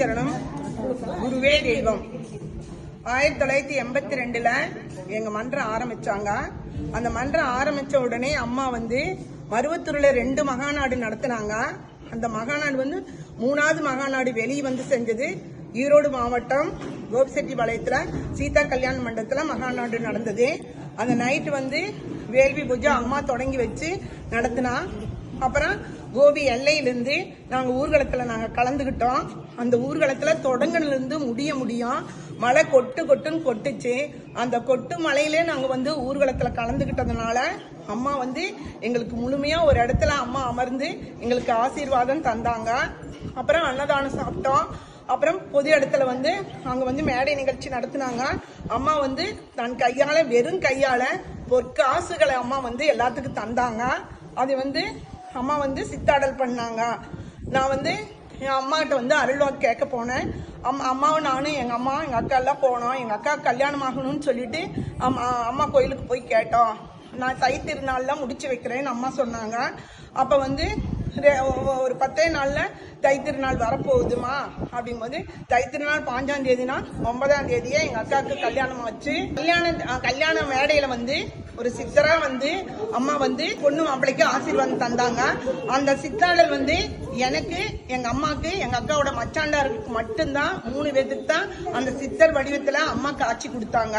சரணம். குருவே தெய்வம். 1982 எங்க மன்றம் ஆரம்பிச்சாங்க. அந்த மன்றம் ஆரம்பிச்ச உடனே அம்மா மருவத்தூர்ல 2 மகாநாடு நடத்தினாங்க. அந்த மகாநாடு 3வது மகாநாடு வெளியே செஞ்சது ஈரோடு மாவட்டம் கோபிசெட்டிபாளையத்துல சீதா கல்யாண மண்டபத்துல மகாநாடு நடந்தது. அந்த நைட்டு வேள்வி பூஜை அம்மா தொடங்கி வச்சு நடத்தினா. அப்புறம் கோபி எல்லையிலிருந்து நாங்க ஊர்வலத்துல கலந்துகிட்டோம். அந்த ஊர்வலத்துல தொடங்கிலிருந்து முடியும் மழை கொட்டுன்னு கொட்டுச்சு. அந்த கொட்டு மழையிலே நாங்க ஊர்வலத்துல கலந்துகிட்டதுனால அம்மா எங்களுக்கு முழுமையா ஒரு இடத்துல அம்மா அமர்ந்து எங்களுக்கு ஆசீர்வாதம் தந்தாங்க. அப்புறம் அன்னதானம் சாப்பிட்டோம். அப்புறம் பொது இடத்துல அங்க மேடை நிகழ்ச்சி நடத்தினாங்க. அம்மா தன் கையால வெறும் கையால பொற்காசுகளை அம்மா எல்லாத்துக்கும் தந்தாங்க. அது அம்மா சித்தாடல் பண்ணாங்க. நான் என் அம்மா கிட்ட அருள்வாக்கு கேட்க போனேன். அம்மாவும் நானும் எங்க அம்மா எங்க அக்கா எல்லாம் போனோம். எங்க அக்கா கல்யாணம் ஆகணும்னு சொல்லிட்டு அம்மா கோயிலுக்கு போய் கேட்டோம். நான் தை திருநாள்ல முடிச்சு வைக்கிறேன்னு அம்மா சொன்னாங்க. அப்ப ஒரு 10 நாள்ல தை திருநாள் வரப்போகுதுமா அப்படிங்கும்போது தை திருநாள் 5ஆம் தேதினா 9ஆம் தேதியே எங்க அக்காவுக்கு கல்யாணம் வச்சு கல்யாண மேடையில ஒரு சித்தரா அம்மா பொண்ணு மாப்பிள்ளைக்கு ஆசீர்வாதம் தந்தாங்க. அந்த சித்தாடல் எனக்கு எங்க அம்மாக்கு எங்க அக்காவோட மச்சாண்டாருக்கு மட்டும்தான் 3 பேருக்கு தான் அந்த சித்தர் வடிவத்துல அம்மா காட்சி கொடுத்தாங்க.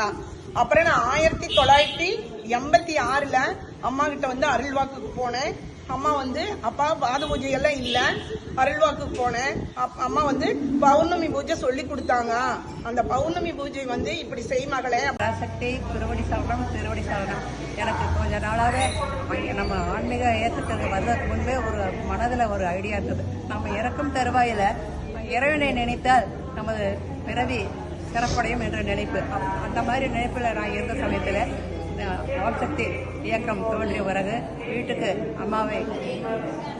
அப்புறம் நான் 1986 அம்மா கிட்ட அருள்வாக்குக்கு போனேன். அம்மா அப்பா பாத பூஜை எல்லாம் இல்ல, அருள்வாக்கு போனேன். அம்மா பௌர்ணமி பூஜை சொல்லி கொடுத்தாங்க. அந்த பௌர்ணமி பூஜை இப்படி செய் மகளே. சக்தி திருவடி சரணம். எனக்கு கொஞ்ச நாளாவே நம்ம ஆன்மீக ஏற்றத்துக்கு வர்றதுக்கு முன்பே ஒரு மனதுல ஒரு ஐடியா இருந்தது. நம்ம இறக்கும் தருவாயில இறைவனை நினைத்தால் நமது பிறவி சிறப்படையும் என்ற நினைப்பு. அந்த மாதிரி நினைப்புல நான் இருந்த சமயத்துல சக்தி இயக்கம் தோன்றிய பிறகு வீட்டுக்கு அம்மாவை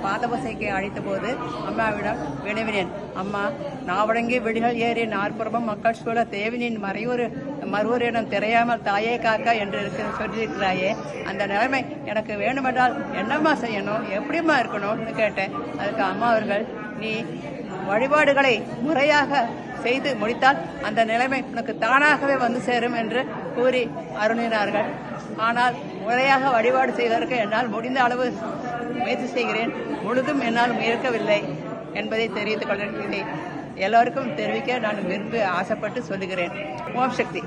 பாதபூசைக்கு அழைத்த போது அம்மாவிடம் வினவினேன். அம்மா, நாவடங்கி விடிகள் ஏறி நாற்புறமும் மக்கள் சூழ தேவினின் மறுவூர் எனும் தெரியாமல் தாயே காக்கா என்று சொல்லியிருக்கிறாயே, அந்த நிலைமை எனக்கு வேண்டுமென்றால் என்னம்மா செய்யணும், எப்படிம்மா இருக்கணும்னு கேட்டேன். அதுக்கு அம்மா அவர்கள், நீ வழிபாடுகளை முறையாக செய்து முடித்தால் அந்த நிலைமை உனக்கு தானாகவே சேரும் என்று கூறி அருளினார்கள். ஆனால் முறையாக வழிபாடு செய்வதற்கு என்னால் முடிந்த அளவு முயற்சி செய்கிறேன். முழுதும் என்னால் முயற்கவில்லை என்பதை தெரிவித்துக் கொள்கிறேன். எல்லோருக்கும் தெரிவிக்க நான் விரும்பி ஆசைப்பட்டு சொல்லுகிறேன். ஓம் சக்தி.